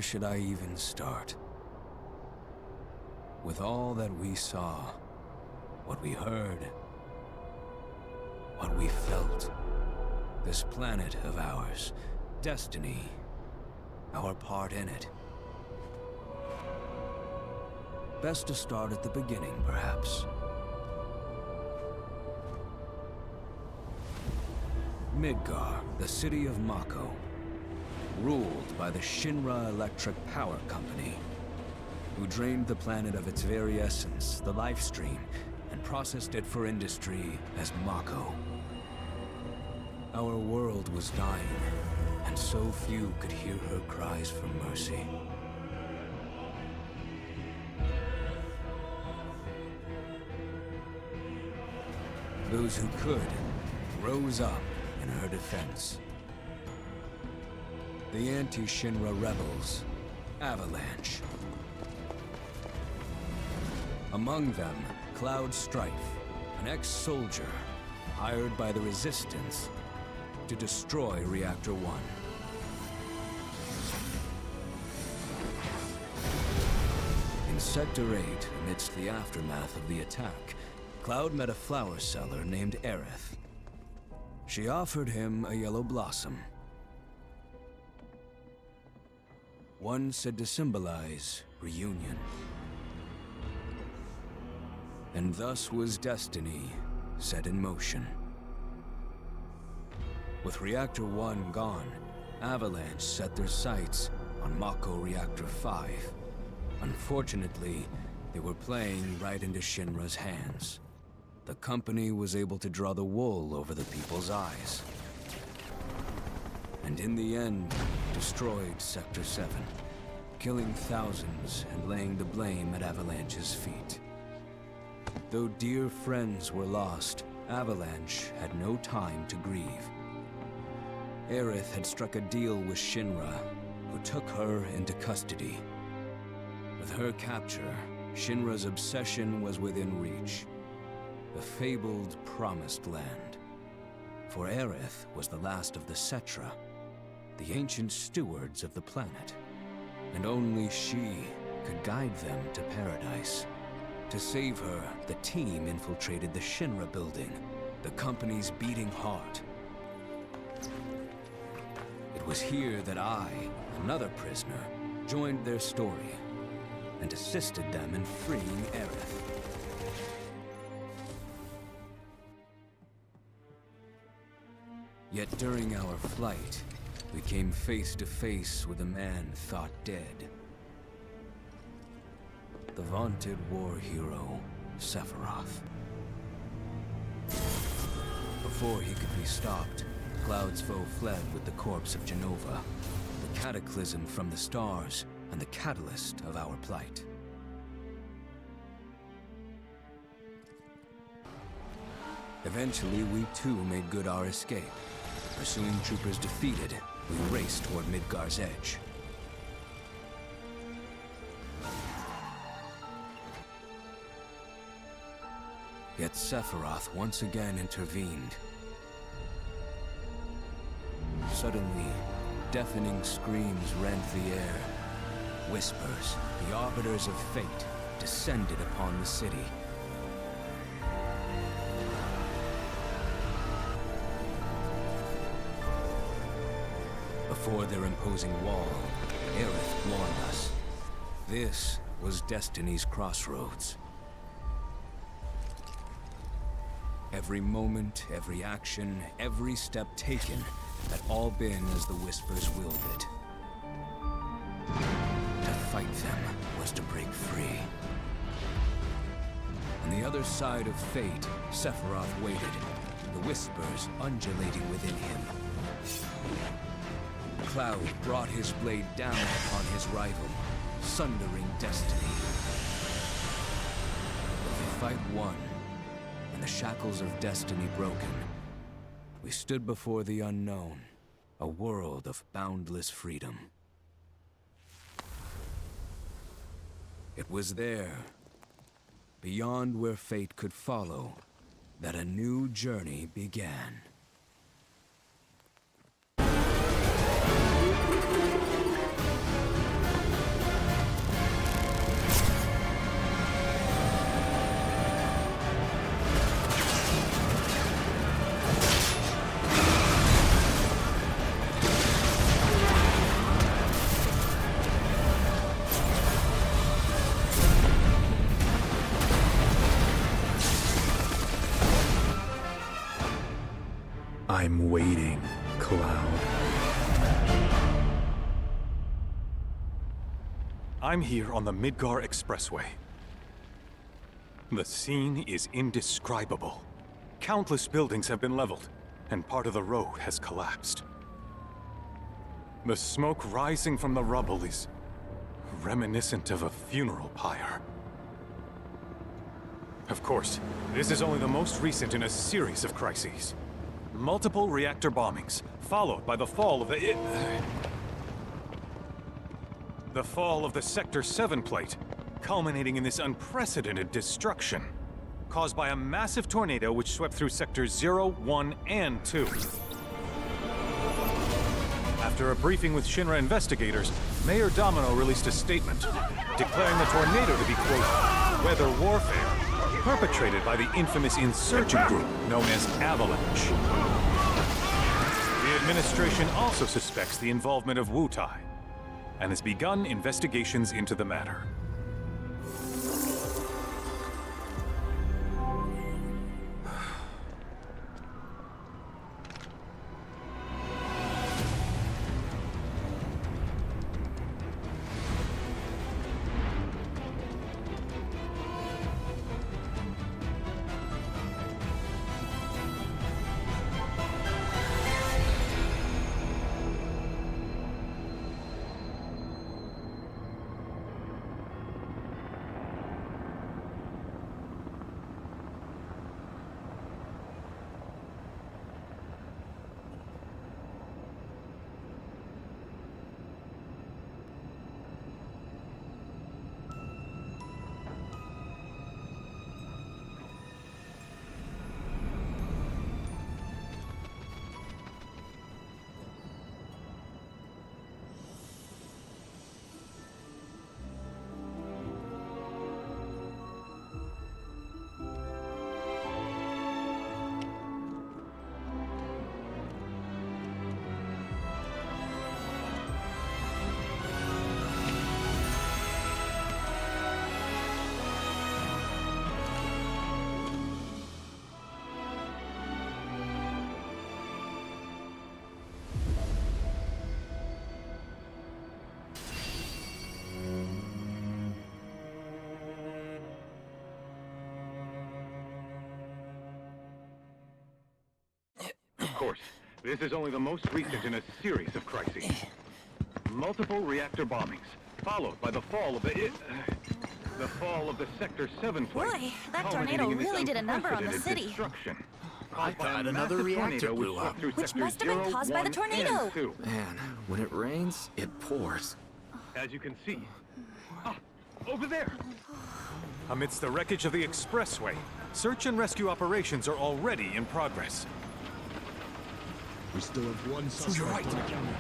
Where should I even start? With all that we saw, what we heard, what we felt, this planet of ours, destiny, our part in it. Best to start at the beginning, perhaps. Midgar, the city of Mako, ruled by the Shinra Electric Power Company, who drained the planet of its very essence, the life stream, and processed it for industry as Mako. Our world was dying, and so few could hear her cries for mercy. Those who could rose up in her defense. The anti-Shinra rebels, Avalanche. Among them, Cloud Strife, an ex-soldier hired by the Resistance to destroy Reactor 1. In Sector 8, amidst the aftermath of the attack, Cloud met a flower seller named Aerith. She offered him a yellow blossom. One said to symbolize reunion. And thus was destiny set in motion. With Reactor 1 gone, Avalanche set their sights on Mako Reactor 5. Unfortunately, they were playing right into Shinra's hands. The company was able to draw the wool over the people's eyes. And in the end, destroyed Sector 7, killing thousands and laying the blame at Avalanche's feet. Though dear friends were lost, Avalanche had no time to grieve. Aerith had struck a deal with Shinra, who took her into custody. With her capture, Shinra's obsession was within reach. The fabled Promised Land. For Aerith was the last of the Cetra, the ancient stewards of the planet. And only she could guide them to paradise. To save her, the team infiltrated the Shinra building, the company's beating heart. It was here that I, another prisoner, joined their story and assisted them in freeing Aerith. Yet during our flight, we came face to face with a man thought dead. The vaunted war hero, Sephiroth. Before he could be stopped, Cloud's foe fled with the corpse of Genova, the cataclysm from the stars and the catalyst of our plight. Eventually, we too made good our escape. Pursuing troopers defeated, we raced toward Midgar's edge. Yet Sephiroth once again intervened. Suddenly, deafening screams rent the air. Whispers, the arbiters of fate, descended upon the city. Before their imposing wall, Aerith warned us. This was Destiny's crossroads. Every moment, every action, every step taken had all been as the Whispers willed it. To fight them was to break free. On the other side of fate, Sephiroth waited, the Whispers undulating within him. Cloud brought his blade down upon his rival, sundering destiny. With the fight won, and the shackles of destiny broken, we stood before the unknown, a world of boundless freedom. It was there, beyond where fate could follow, that a new journey began. I'm waiting, Cloud. I'm here on the Midgar Expressway. The scene is indescribable. Countless buildings have been leveled, and part of the road has collapsed. The smoke rising from the rubble is reminiscent of a funeral pyre. Of course, this is only the most recent in a series of crises. Multiple reactor bombings, followed by the fall of the Sector 7 plate, culminating in this unprecedented destruction, caused by a massive tornado which swept through Sectors 0, 1, and 2. After a briefing with Shinra investigators, Mayor Domino released a statement, declaring the tornado to be, quote, weather warfare, perpetrated by the infamous insurgent group known as Avalanche. The administration also suspects the involvement of Wutai, and has begun investigations into the matter. Of course, this is only the most recent in a series of crises. Multiple reactor bombings, followed by the fall of the Sector 7 plate. Boy, that tornado really did a number on the city. I thought another reactor blew up. Which must have been caused by the tornado. Man, when it rains, it pours. As you can see. Ah, over there! Amidst the wreckage of the expressway, search and rescue operations are already in progress. We still have one suspect You're right. unaccounted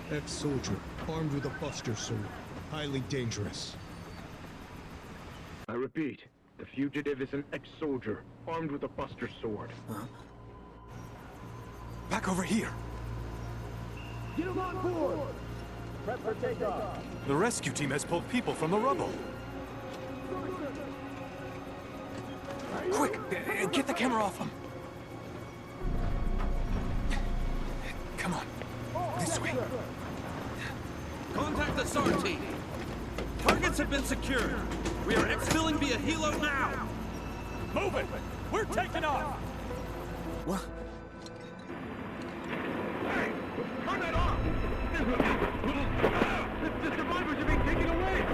for. Ex-soldier, armed with a buster sword. Highly dangerous. I repeat, the fugitive is an ex-soldier, armed with a buster sword. Back over here! Get him on board! Prep for takeoff! The rescue team has pulled people from the rubble. Quick! Get the camera off them! Come on. This way. Contact the SAR team. Targets have been secured. We are exfilling via helo now. Move it! We're taking off! What? Hey! Turn that off! The survivors are being taken away!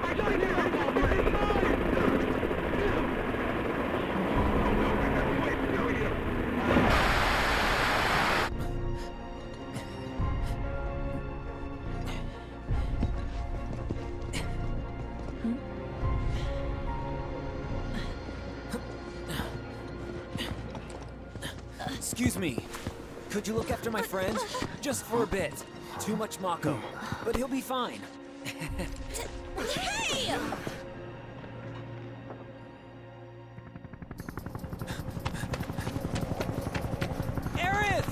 I got it here! Already! Excuse me. Could you look after my friend? Just for a bit. Too much Mako. But he'll be fine. Hey! Aerith!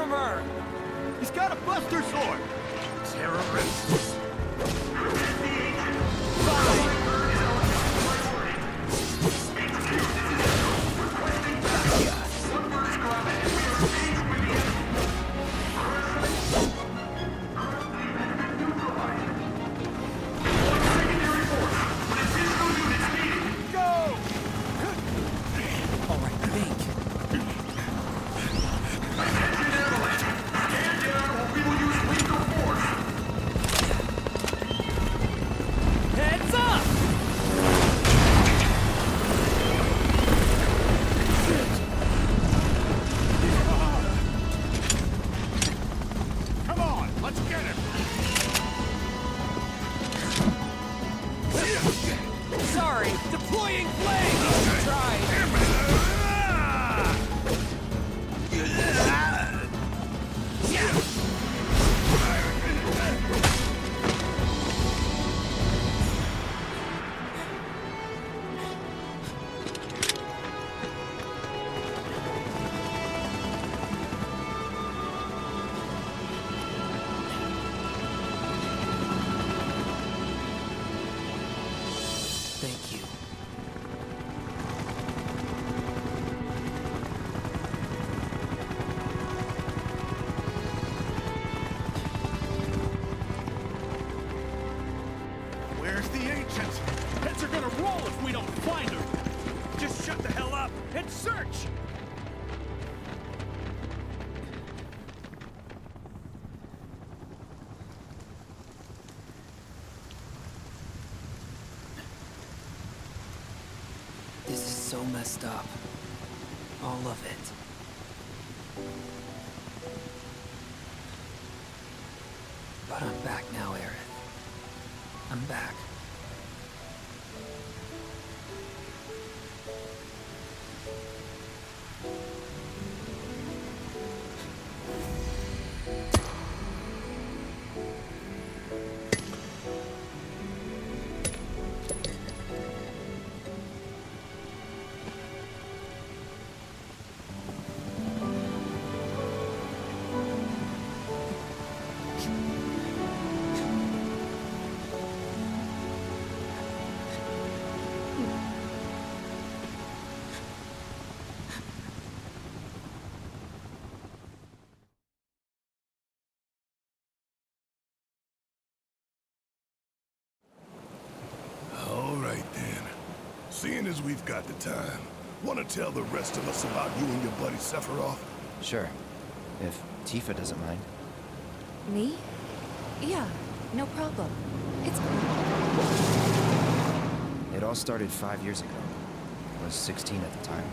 from her! He's got a buster sword! Terrorists! Heads are gonna roll if we don't find her! Just shut the hell up and search! This is so messed up. All of it. But I'm back now, Aerith. I'm back. Seeing as we've got the time, want to tell the rest of us about you and your buddy Sephiroth? Sure. If Tifa doesn't mind. Me? Yeah, no problem. It's... It all started 5 years ago. I was 16 at the time.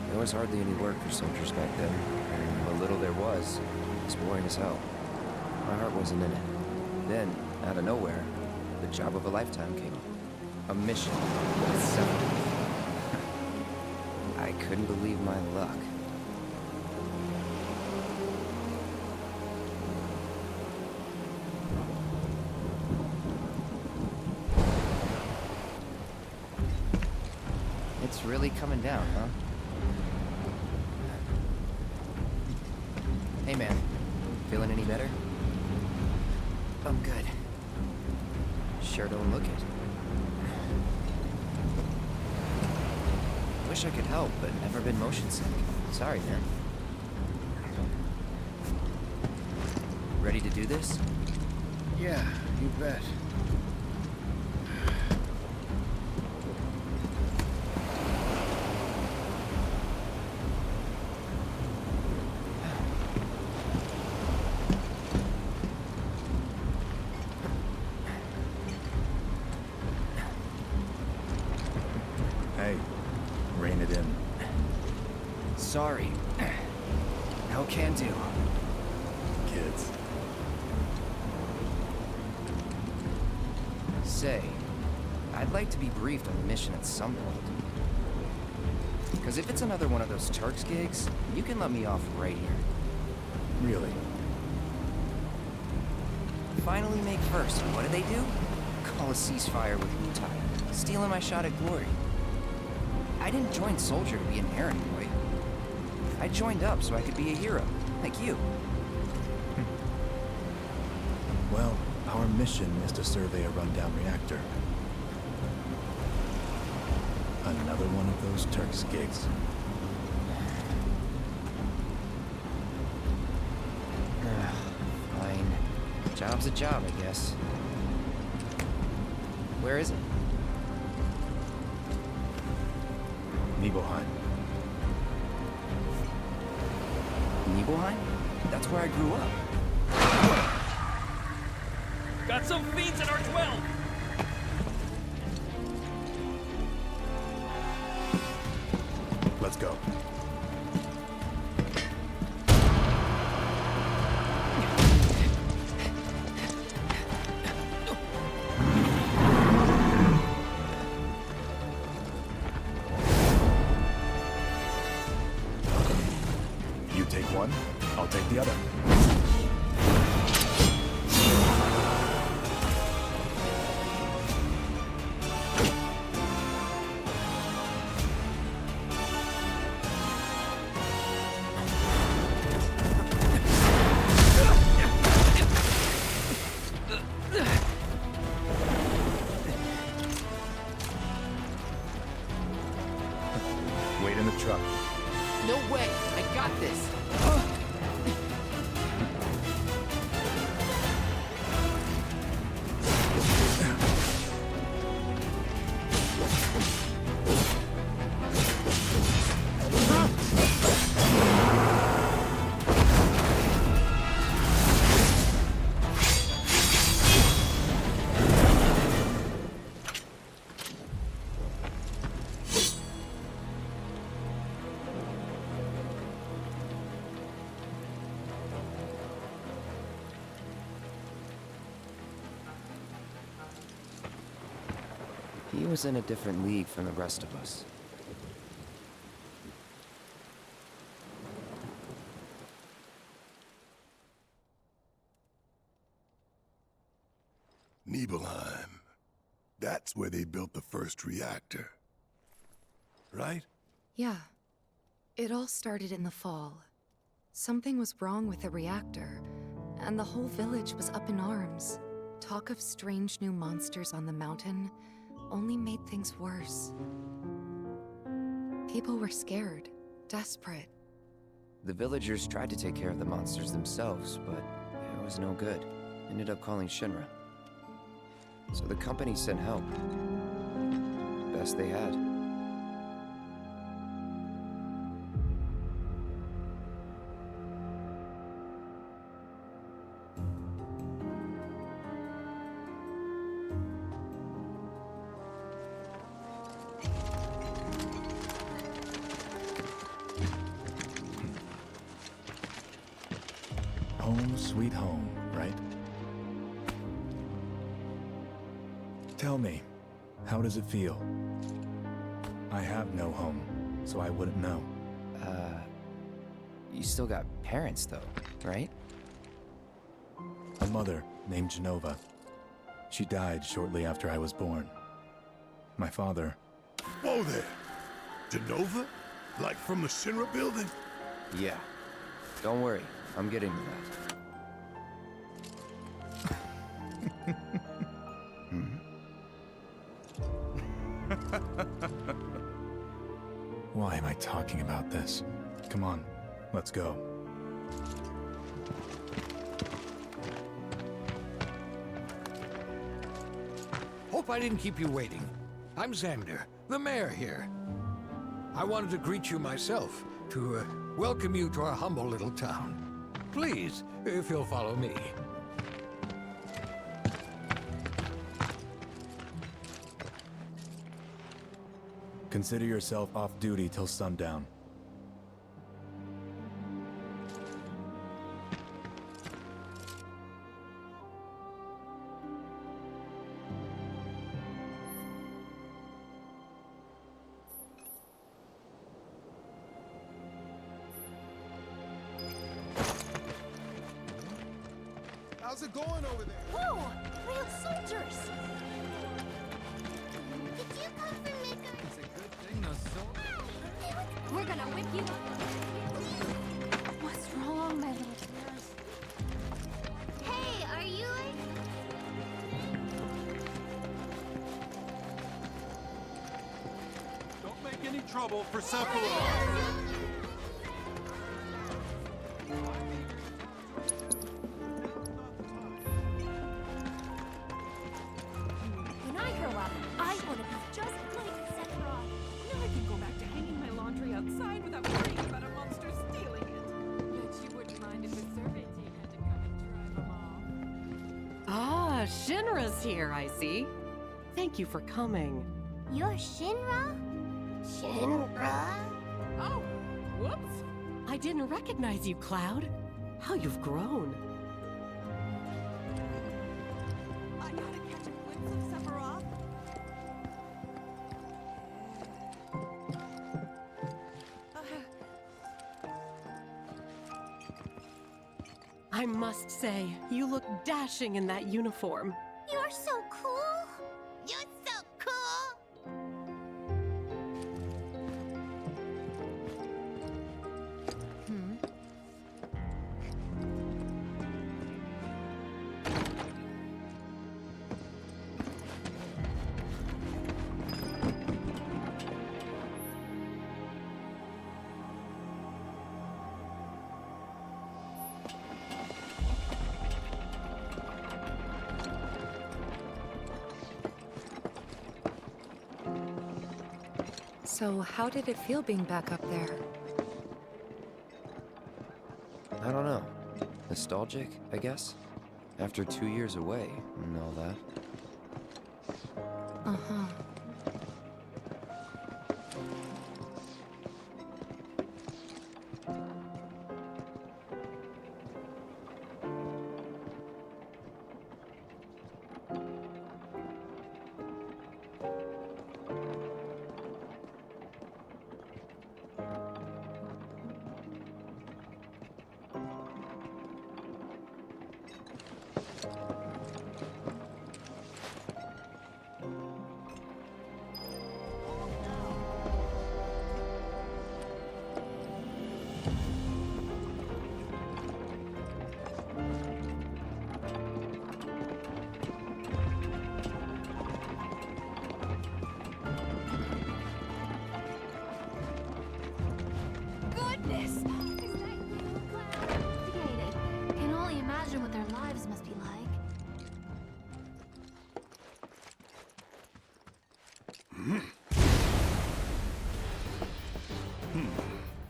There was hardly any work for soldiers back then, and what little there was boring as hell. My heart wasn't in it. Then, out of nowhere, the job of a lifetime came up. A mission with Sephiroth. I couldn't believe my luck. It's really coming down, huh? Hey man, feeling any better? I'm good. Sure don't look it. Wish I could help, but never been motion sick. Sorry, man. Ready to do this? Yeah, you bet. Hey, rein it in. Sorry. No can do. Kids. Say, I'd like to be briefed on the mission at some point. Because if it's another one of those Turks gigs, you can let me off right here. Really? Finally make first. What did they do? Call a ceasefire with Junta-te, stealing my shot at glory. I didn't join Soldier to be an errand boy. I joined up so I could be a hero, like you. Well, our mission is to survey a rundown reactor. Another one of those Turks gigs. Fine. Job's a job, I guess. Where is it? Nibelheim. Nibelheim? That's where I grew up. Got some fiends in our 12! Let's go. You take one, I'll take the other. Wait in the truck. No way! I got this! He was in a different league from the rest of us. Nibelheim. That's where they built the first reactor. Right? Yeah. It all started in the fall. Something was wrong with the reactor, and the whole village was up in arms. Talk of strange new monsters on the mountain only made things worse. People were scared, desperate. The villagers tried to take care of the monsters themselves, but it was no good. Ended up calling Shinra. So the company sent help. Best they had. Home sweet home, right? Tell me, how does it feel? I have no home, so I wouldn't know. You still got parents though, right? A mother named Genova. She died shortly after I was born. My father... Whoa there! Genova? Like from the Shinra building? Yeah. Don't worry, I'm getting to that. Why am I talking about this? Come on, let's go. Hope I didn't keep you waiting. I'm Xander, the mayor here. I wanted to greet you myself, to welcome you to our humble little town. Please, if you'll follow me. Consider yourself off duty till sundown. How's it going over there? Whoa! Real soldiers! Did you come from Maker? It's a good thing those soldiers... We're gonna whip you. What's wrong, my little bears? Hey, are you like... trouble for Sephiroth! When I grow up, I want to be just like Sephiroth. Now I can go back to hanging my laundry outside without worrying about a monster stealing it. Bet you wouldn't mind if the survey team had to come and drive them off. Ah, Shinra's here, I see. Thank you for coming. You're Shinra? Shinra? Oh, whoops. I didn't recognize you, Cloud. How you've grown. I gotta catch a glimpse of Sephiroth. I must say, you look dashing in that uniform. You're so cool. You're so cool. So, how did it feel being back up there? I don't know. Nostalgic, I guess? After 2 years away and all that. Uh-huh. Goodness! Is that you, Cloud? Investigated. Can only imagine what their lives must be like.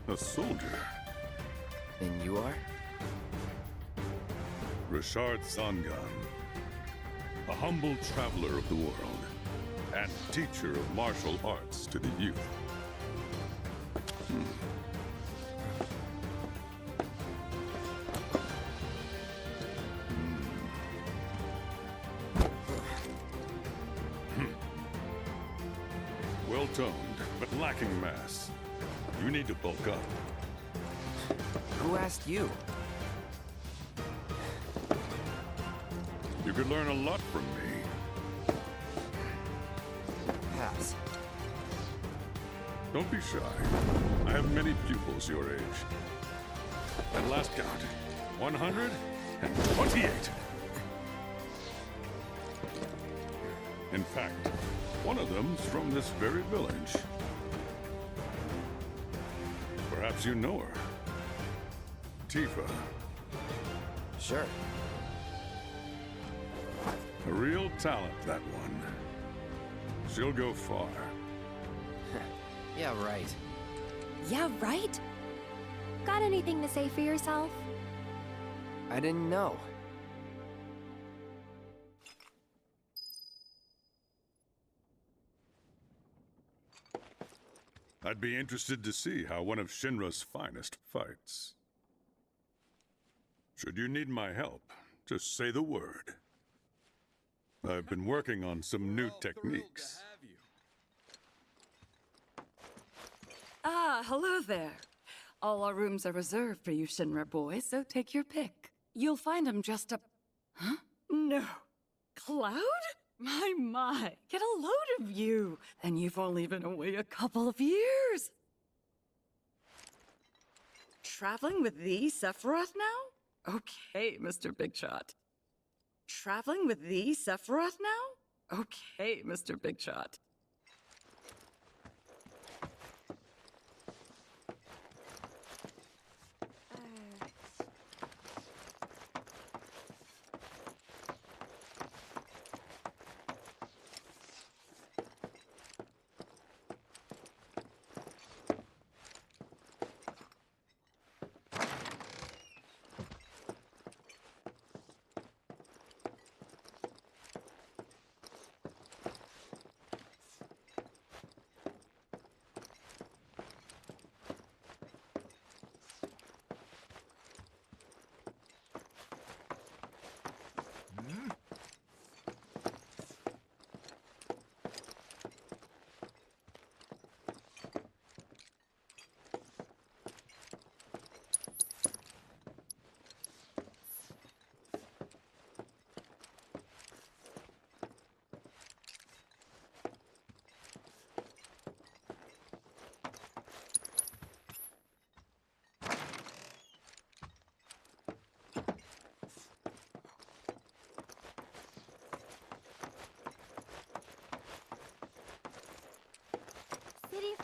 A soldier. And you are? Richard Zangan. A humble traveler of the world. And teacher of martial arts to the youth. Well-toned, but lacking mass. You need to bulk up. Who asked you? You could learn a lot from me. Pass. Don't be shy. I have many pupils your age. At last count, 128. In fact, one of them's from this very village. Perhaps you know her. Tifa. Sure. A real talent, that one. She'll go far. Yeah, right. Yeah, right? Got anything to say for yourself? I didn't know. I'd be interested to see how one of Shinra's finest fights. Should you need my help, just say the word. I've been working on some new techniques. Ah, hello there. All our rooms are reserved for you Shinra boys, so take your pick. You'll find them just up... Huh? No. Cloud? My. Get a load of you. And you've only been away a couple of years. Traveling with the Sephiroth now? Okay, Mr. Big Shot. Traveling with the Sephiroth now? Okay, Mr. Big Shot.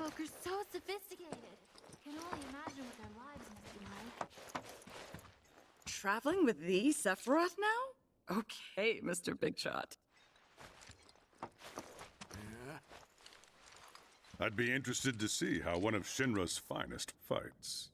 folk are so sophisticated. Can only imagine what their lives must be like. Traveling with the Sephiroth now? Okay, Mr. Big Shot. I'd be interested to see how one of Shinra's finest fights.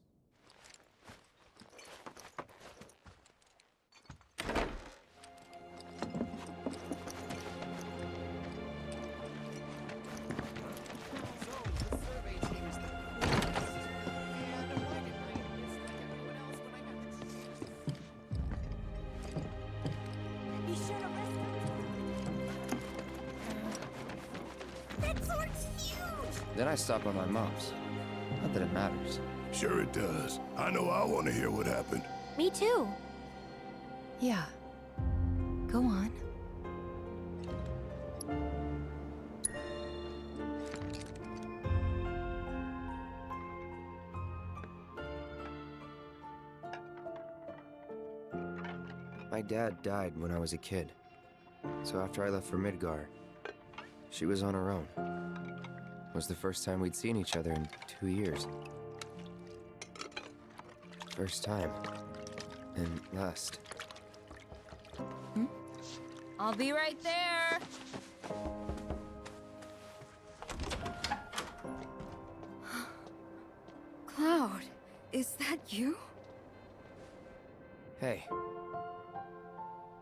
Then I stop by my mom's. Not that it matters. Sure it does. I know I want to hear what happened. Me too. Yeah. Go on. My dad died when I was a kid. So after I left for Midgar, she was on her own. It was the first time we'd seen each other in 2 years. First time. And last. I'll be right there. Cloud, is that you? Hey.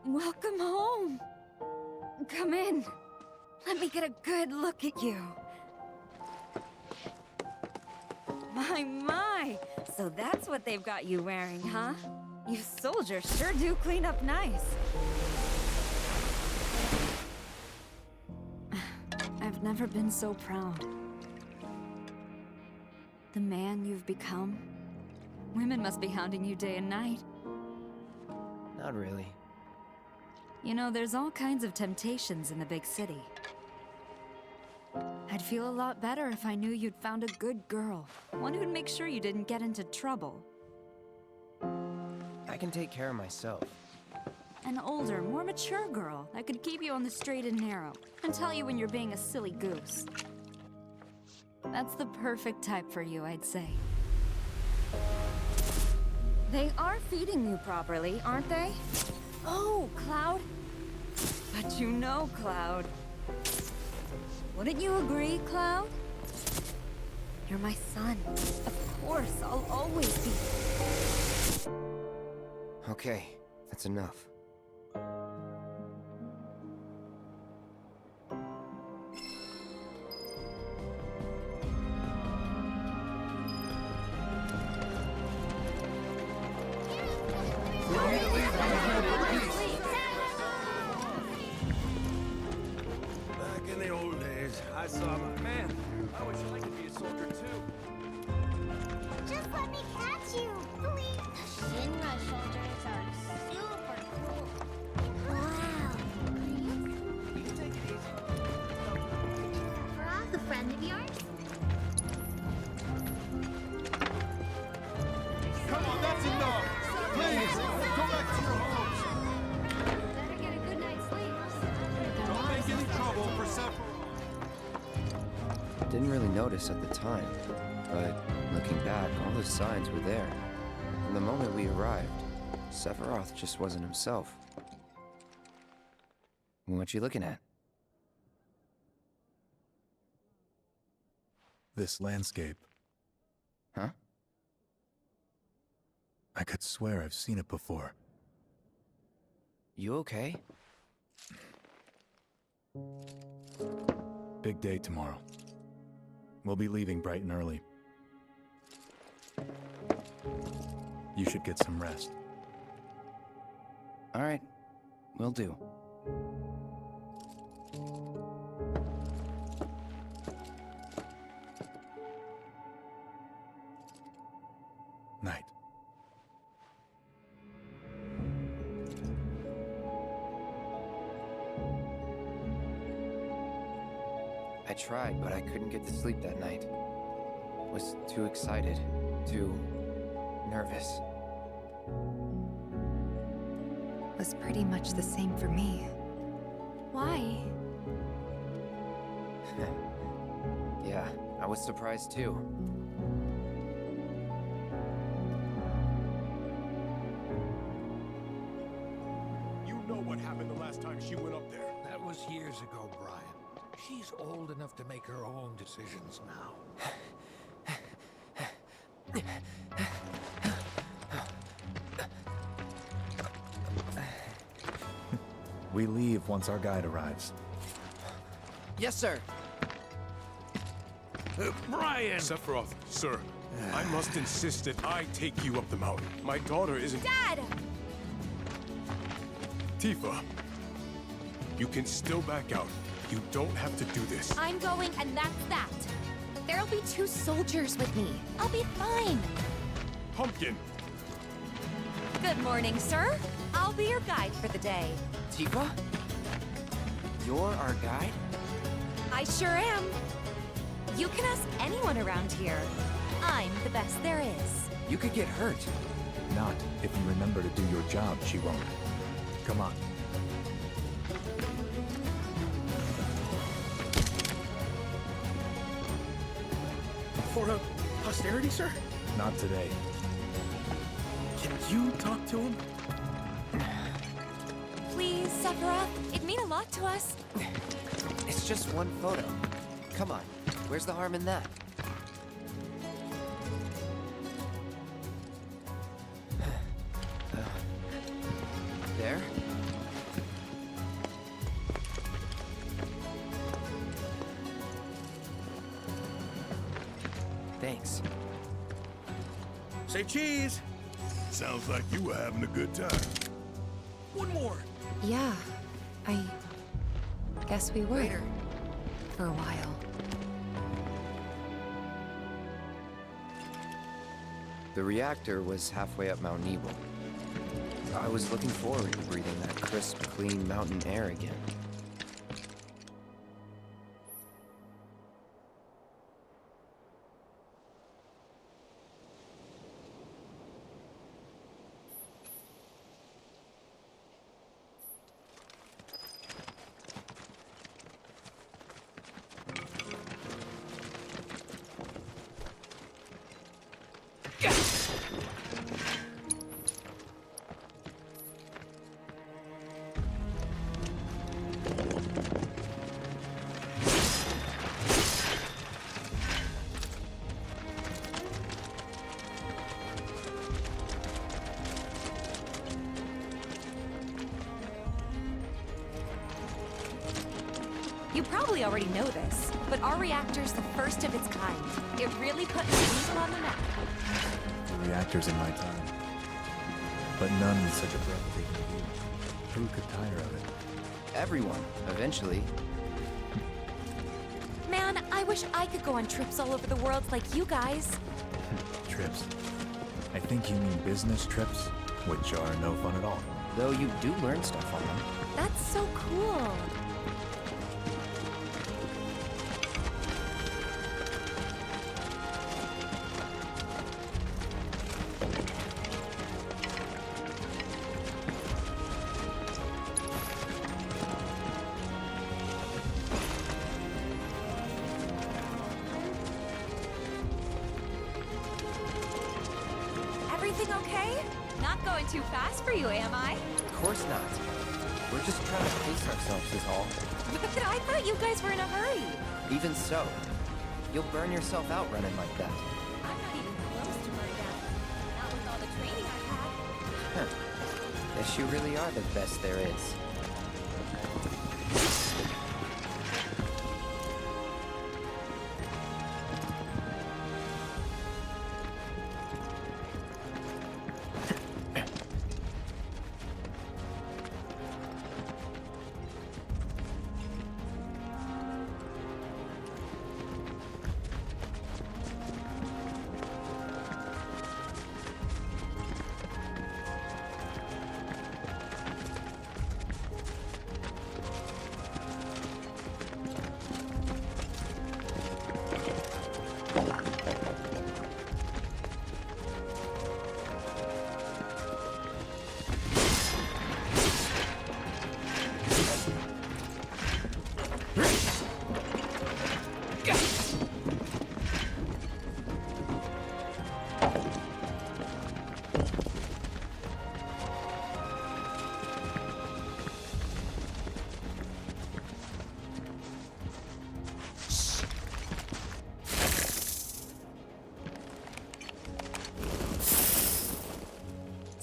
Welcome home. Come in. Let me get a good look at you. My. So that's what they've got you wearing, huh? You soldiers sure do clean up nice. I've never been so proud. The man you've become. Women must be hounding you day and night. Not really. You know, there's all kinds of temptations in the big city. I'd feel a lot better if I knew you'd found a good girl. One who'd make sure you didn't get into trouble. I can take care of myself. An older, more mature girl that could keep you on the straight and narrow and tell you when you're being a silly goose. That's the perfect type for you, I'd say. They are feeding you properly, aren't they? Oh, Cloud. But you know, Cloud. Wouldn't you agree, Cloud? You're my son. Of course, I'll always be. Okay, that's enough. Back in the old days, I saw my man. I wish I could be a soldier too. Just let me catch you, please. The Shinra soldiers are super cool. Wow. You can take it easy. Sephiroth, a friend of yours? Come on, that's enough! Please, go back to your homes! Better get a good night's sleep. Don't make any trouble for Sephiroth. Didn't really notice at the time, but looking back, all the signs were there. From the moment we arrived, Sephiroth just wasn't himself. What you looking at? This landscape. Huh? I could swear I've seen it before. You okay? Big day tomorrow. We'll be leaving bright and early. You should get some rest. All right, will do. Night. I tried, but I couldn't get to sleep that night. Was too excited, too nervous. Was pretty much the same for me. Why? Yeah, I was surprised too. You know what happened the last time she went up there. That was years ago, Brian. She's old enough to make her own decisions now. We leave once our guide arrives. Yes, sir. Brian! Sephiroth, sir, I must insist that I take you up the mountain. My daughter isn't... Dad! Tifa, you can still back out. You don't have to do this. I'm going, and that's that. There'll be 2 soldiers with me. I'll be fine. Pumpkin! Good morning, sir. I'll be your guide for the day. Tifa? You're our guide? I sure am. You can ask anyone around here. I'm the best there is. You could get hurt. Not if you remember to do your job, she won't. Come on. For posterity, sir? Not today. Can you talk to him? Please, Sephiroth. It'd mean a lot to us. It's just one photo. Come on. Where's the harm in that? There? Thanks. Say cheese! Sounds like you were having a good time. One more! Yeah, I guess we were. For a while. The reactor was halfway up Mount Nebel. I was looking forward to breathing that crisp, clean mountain air again. You probably already know this, but our reactor's the first of its kind. It really put Eden on the map. The reactors in my time. But none with such a breathtaking view. Who could tire of it? Everyone, eventually. Man, I wish I could go on trips all over the world like you guys. Trips. I think you mean business trips, which are no fun at all. Though you do learn stuff on them. That's so cool. Everything okay? Not going too fast for you, am I? Of course not. We're just trying to pace ourselves is all. But I thought you guys were in a hurry. Even so, you'll burn yourself out running like that. I'm not even close to burned out. Not with all the training I had. Huh. Guess you really are the best there is.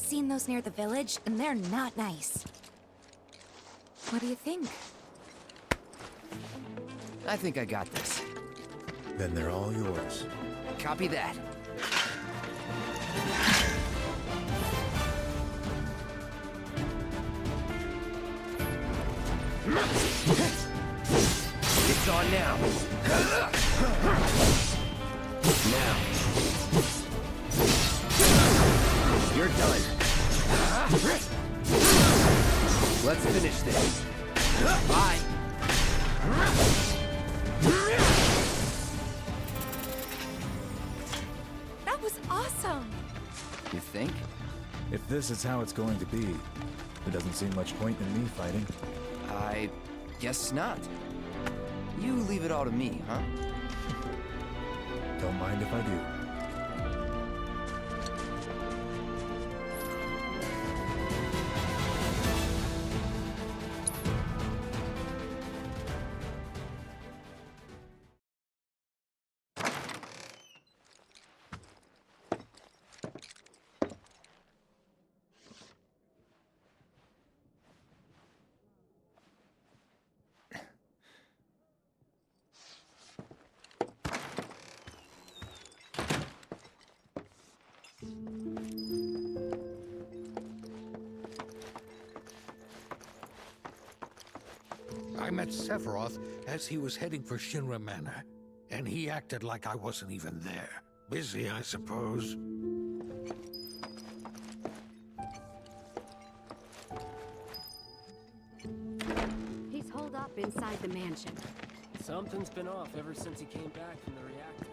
seen those near the village, and they're not nice. What do you think? I think I got this. Then they're all yours. Copy that. It's on now. Now. You're done. Let's finish this. Bye. That was awesome! You think? If this is how it's going to be, there doesn't seem much point in me fighting. I guess not. You leave it all to me, huh? Don't mind if I do. I met Sephiroth as he was heading for Shinra Manor, and he acted like I wasn't even there. Busy, I suppose. He's holed up inside the mansion. Something's been off ever since he came back from the reactor.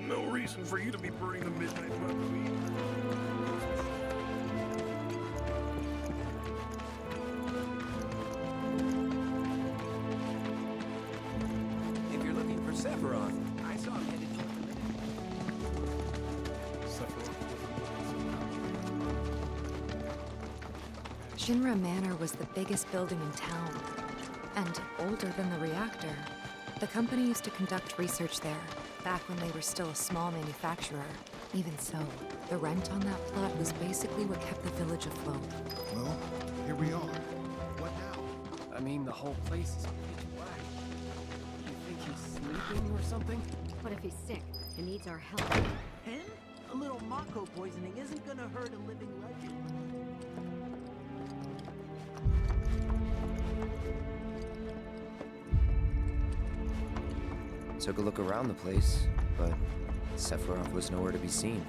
No reason for you to be burning the midnight weapon. If you're looking for Sephiroth, I saw him headed toward the Shinra Manor was the biggest building in town, and older than the reactor. The company used to conduct research there, back when they were still a small manufacturer. Even so, the rent on that plot was basically what kept the village afloat. Well, here we are. What now? I mean, the whole place is pitch black. You think he's sleeping or something? What if he's sick and needs our help? Him? A little Mako poisoning isn't gonna hurt a living legend. Took a look around the place, but Sephiroth was nowhere to be seen.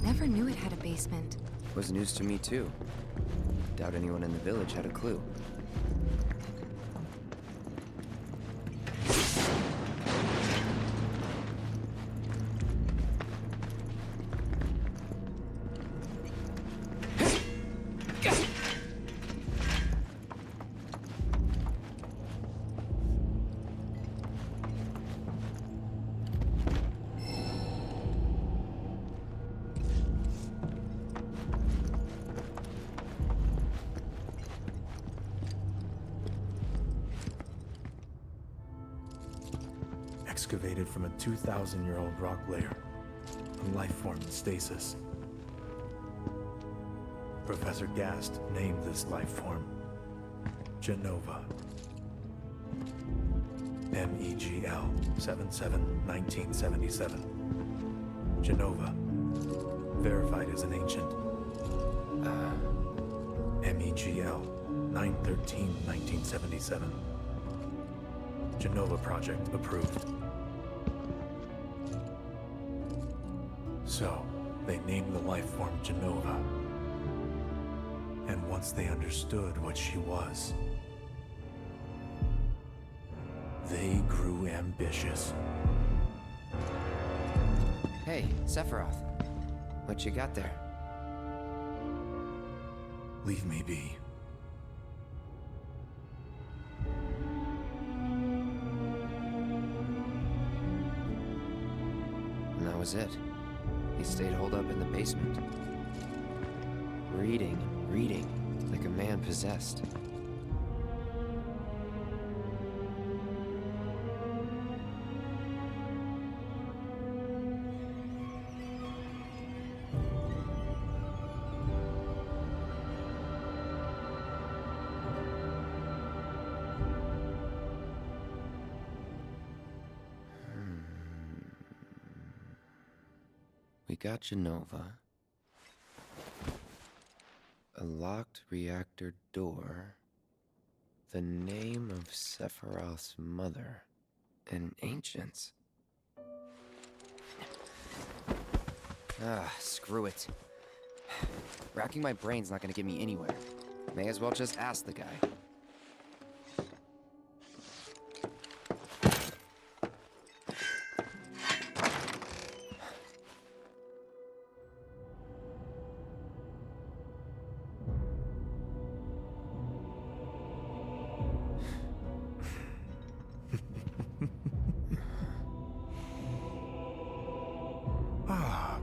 Never knew it had a basement. Was news to me too. Doubt anyone in the village had a clue. Excavated from a 2,000-year-old rock layer, a life form in stasis. Professor Gast named this life form Genova. MEGL 77-1977. Genova. Verified as an ancient. MEGL 9/13/1977. Genova project approved. So, they named the life form Genova. And once they understood what she was, they grew ambitious. Hey, Sephiroth. What you got there? Leave me be. that was it. He stayed holed up in the basement. Reading and reading, like a man possessed. We got Genova. A locked reactor door. The name of Sephiroth's mother. And ancients. Screw it. Racking my brain's not gonna get me anywhere. May as well just ask the guy.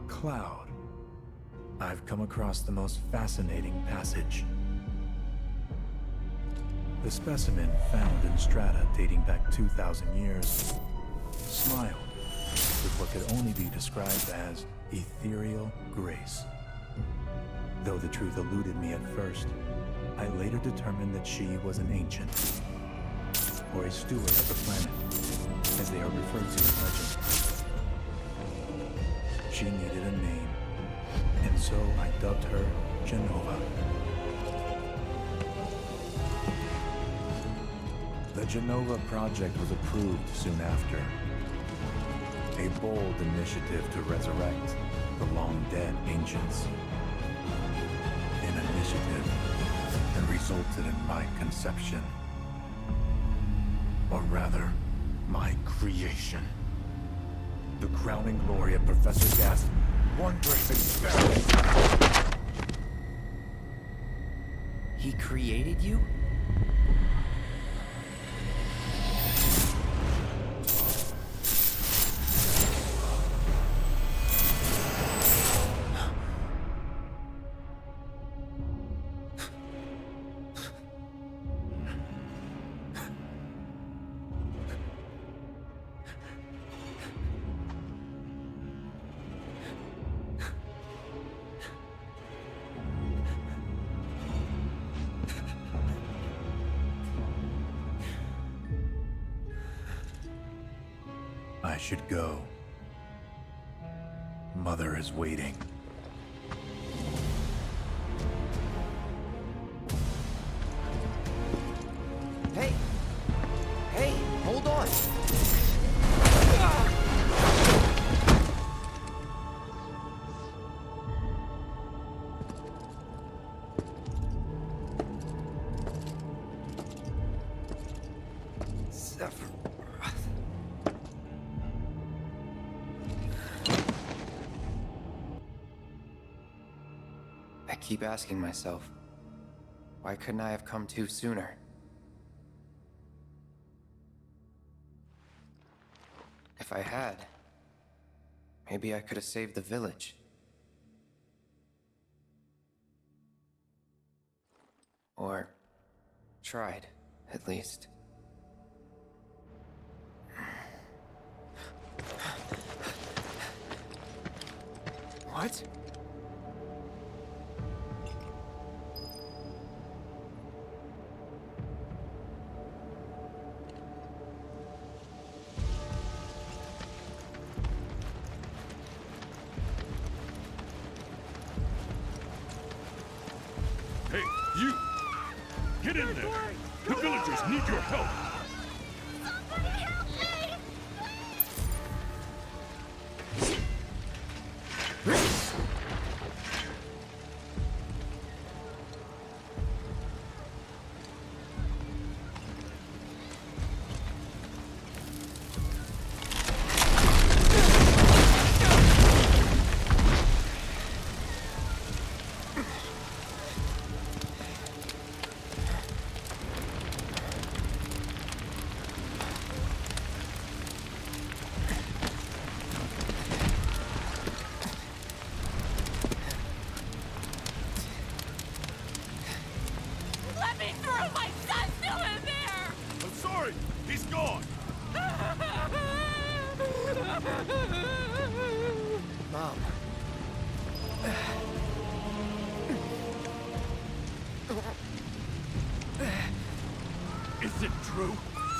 Cloud. I've come across the most fascinating passage. The specimen found in strata dating back 2,000 years smiled with what could only be described as ethereal grace. Though the truth eluded me at first, I later determined that she was an ancient, or a steward of the planet, as they are referred to in legend. She needed a name, and so I dubbed her Genova. The Genova project was approved soon after. A bold initiative to resurrect the long-dead ancients. An initiative that resulted in my conception. Or rather, my creation. The crowning glory of Professor Gast's wondrous experiment. He created you? I should go. Mother is waiting. Hey! Hey, hold on! I keep asking myself, why couldn't I have come to sooner? If I had, maybe I could have saved the village. Or tried, at least. What? Hey, you! Get in there! The villagers need your help! Somebody help me! good. He's gone. Mom. Is it true?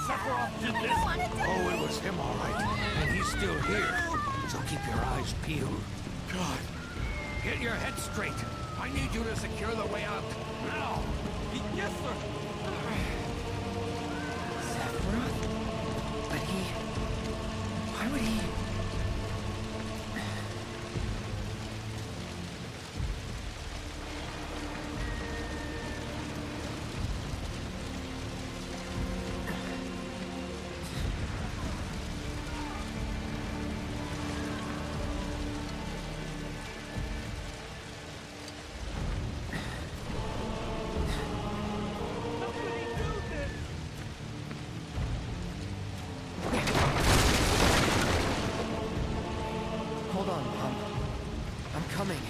Sephiroth did this? Oh, it was him, all right. And he's still here. So keep your eyes peeled. God. Get your head straight. I need you to secure the way out. Now. Yes, sir. Sephiroth? But he... Why would he... Hold on, Mom. I'm coming.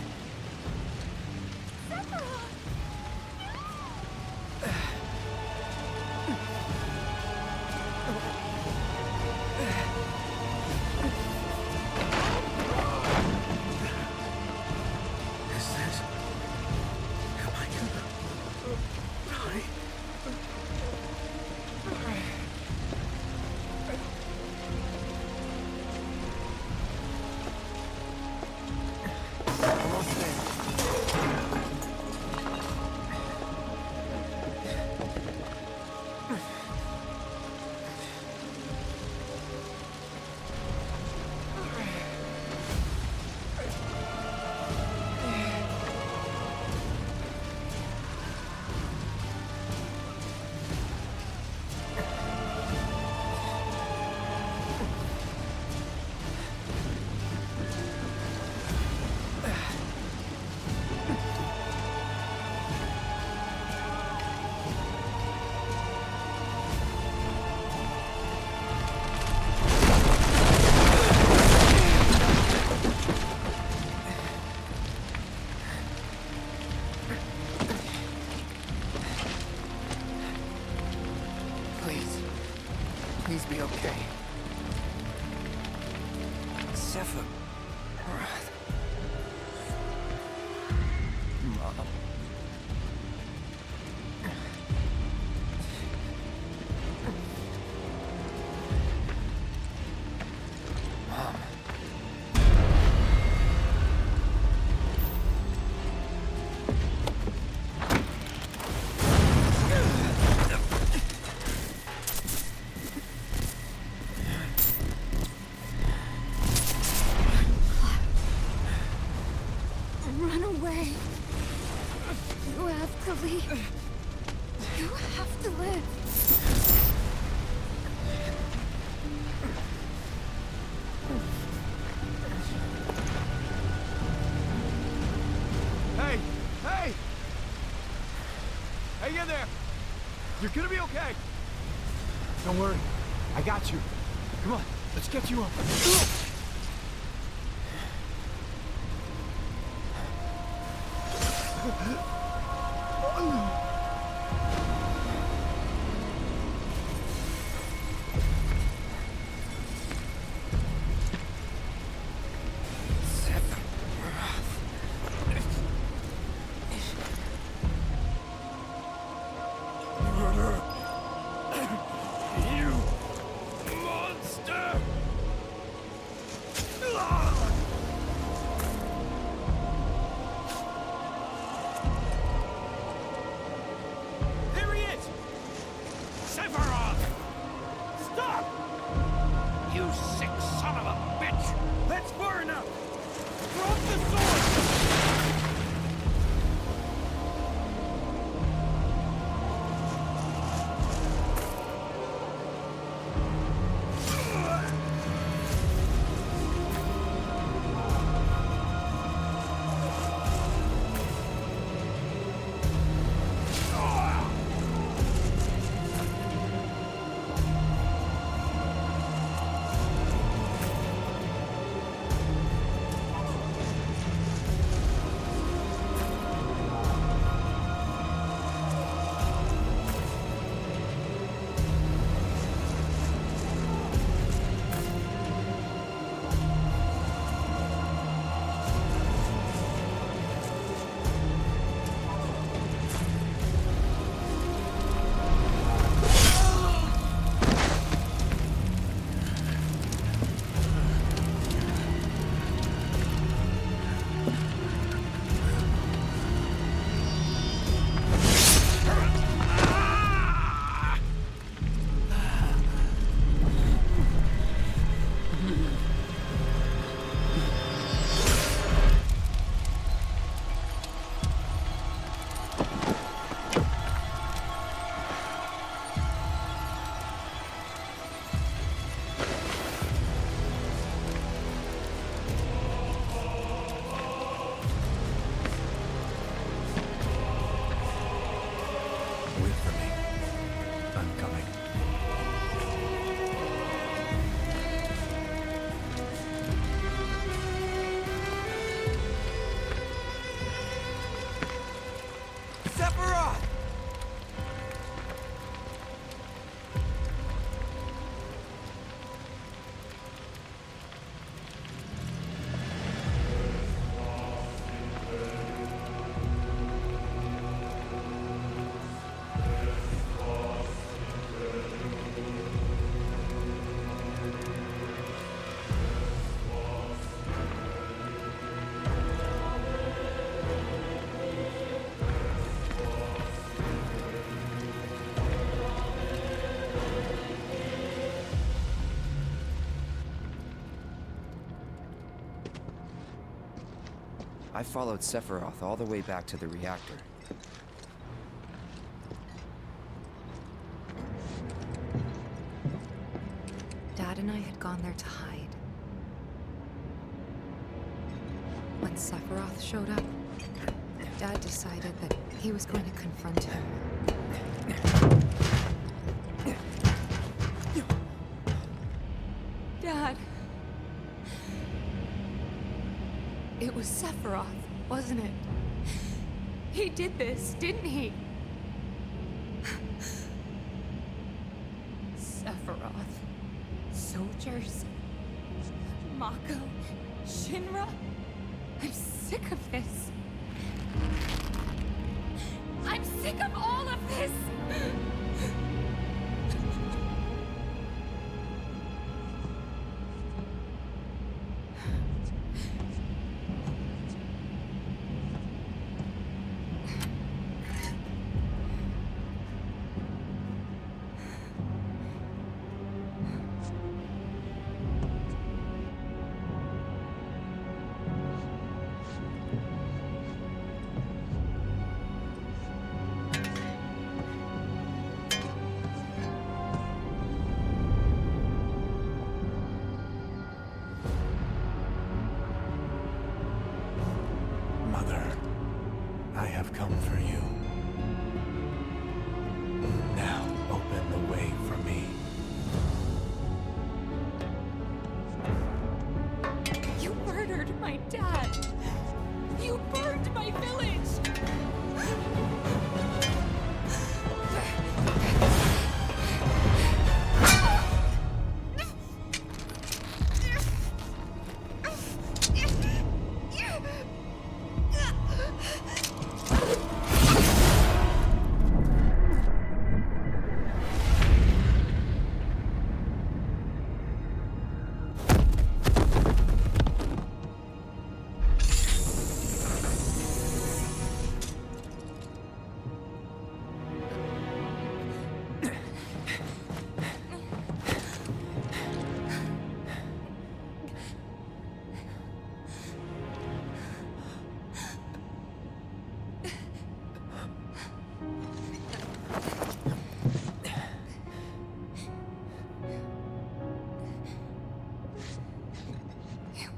Please be okay. Sephiroth. Mom. Mom. Run away. You have to leave. You have to live. Hey! Hey! Hey, you there! You're gonna be okay! Don't worry. I got you. Come on, let's get you up. I followed Sephiroth all the way back to the reactor. Dad and I had gone there to hide. When Sephiroth showed up, Dad decided that he was going to confront him. Dad! It was Sephiroth, wasn't it? He did this, didn't he? Sephiroth. Soldiers. Mako. Shinra. I'm sick of this. I'm sick of all of this! Mother, I have come for you. Now open the way for me. You murdered my dad! You burned my village!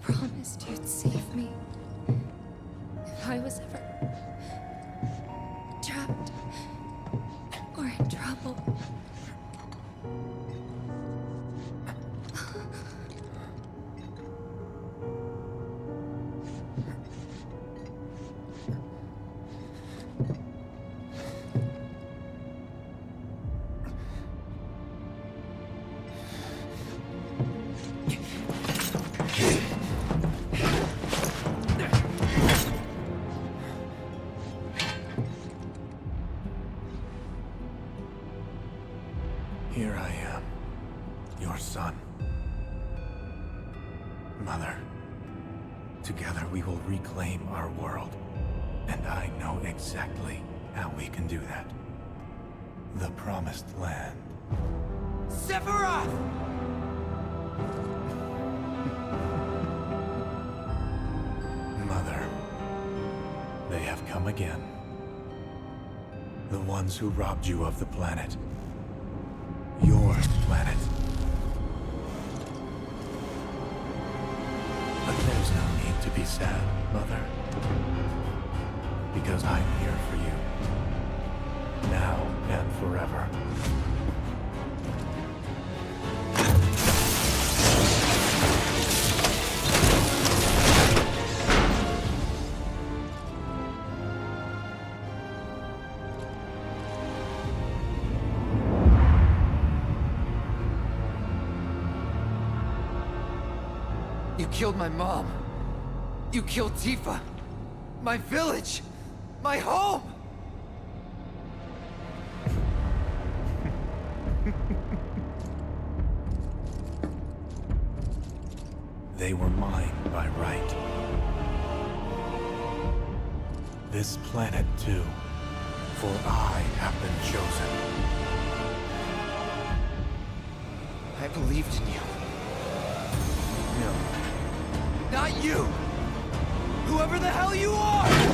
Promised you'd save me if I was ever trapped or in trouble. Here I am, your son. Mother, together we will reclaim our world. And I know exactly how we can do that. The Promised Land. Sephiroth! Mother, they have come again. The ones who robbed you of the planet. Your planet. But there's no need to be sad, Mother. Because I'm here for you. Now and forever. You killed my mom. You killed Tifa. My village. My home. They were mine by right. This planet too, for I have been chosen. I believed in you. No. Not you! Whoever the hell you are!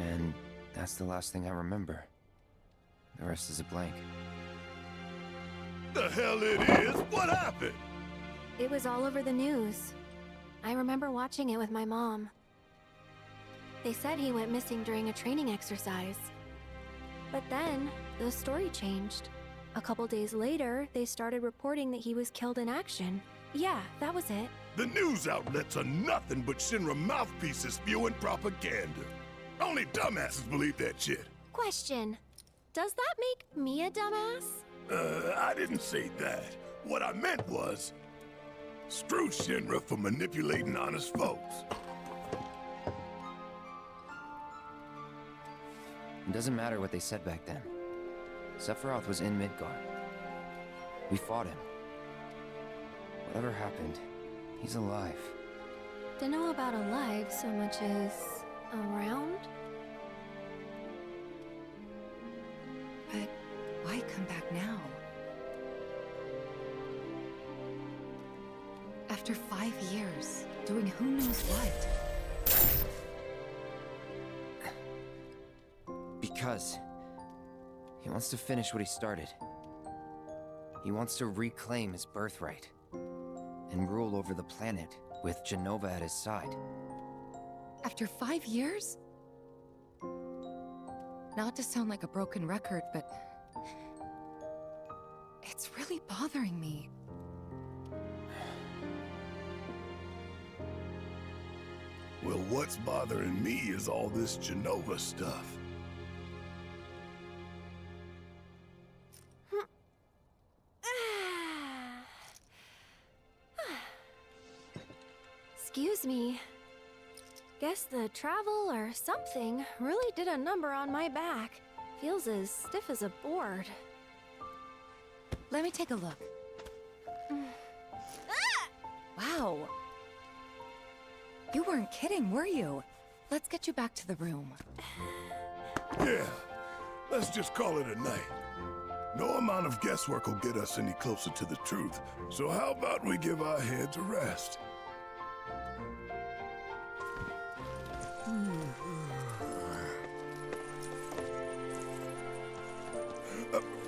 And that's the last thing I remember. The rest is a blank. The hell it is? What happened? It was all over the news. I remember watching it with my mom. They said he went missing during a training exercise. But then, the story changed. A couple days later, they started reporting that he was killed in action. Yeah, that was it. The news outlets are nothing but Shinra mouthpieces spewing propaganda. Only dumbasses believe that shit. Question. Does that make me a dumbass? I didn't say that. What I meant was, screw Shinra for manipulating honest folks. It doesn't matter what they said back then. Sephiroth was in Midgar. We fought him. Whatever happened, he's alive. Don't know about alive so much as around? But why come back now? After 5 years, doing who knows what? Because he wants to finish what he started. He wants to reclaim his birthright and rule over the planet with Jenova at his side. After 5 years? Not to sound like a broken record, but it's really bothering me. Well, what's bothering me is all this Jenova stuff. Excuse me. Guess the travel or something really did a number on my back. Feels as stiff as a board. Let me take a look. Wow. You weren't kidding, were you? Let's get you back to the room. Yeah, let's just call it a night. No amount of guesswork will get us any closer to the truth, so how about we give our heads a rest?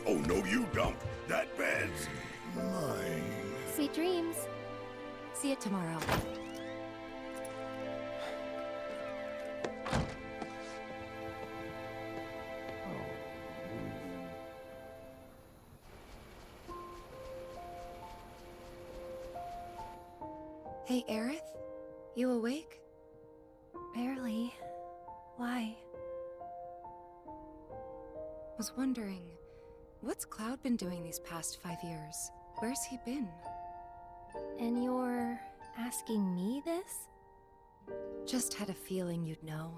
Oh, no you don't. That bed's mine. Sweet dreams. See you tomorrow. Hey, Aerith? You awake? Barely. Why? Was wondering, what's Cloud been doing these past 5 years? Where's he been? And you're asking me this? Just had a feeling you'd know.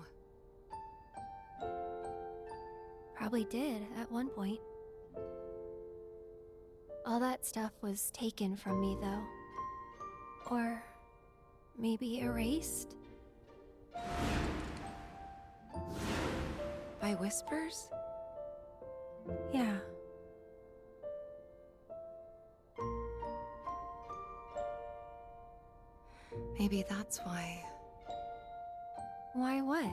Probably did at one point. All that stuff was taken from me, though. Or maybe erased? By whispers? Yeah. Maybe that's why. Why what?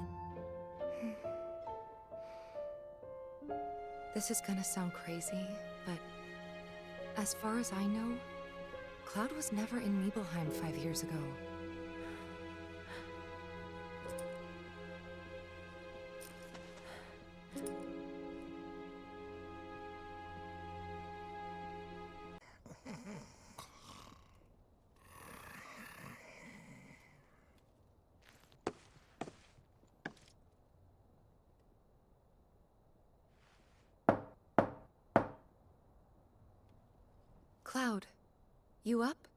This is gonna sound crazy, but as far as I know, Cloud was never in Nibelheim 5 years ago. Cloud. Cloud, you up?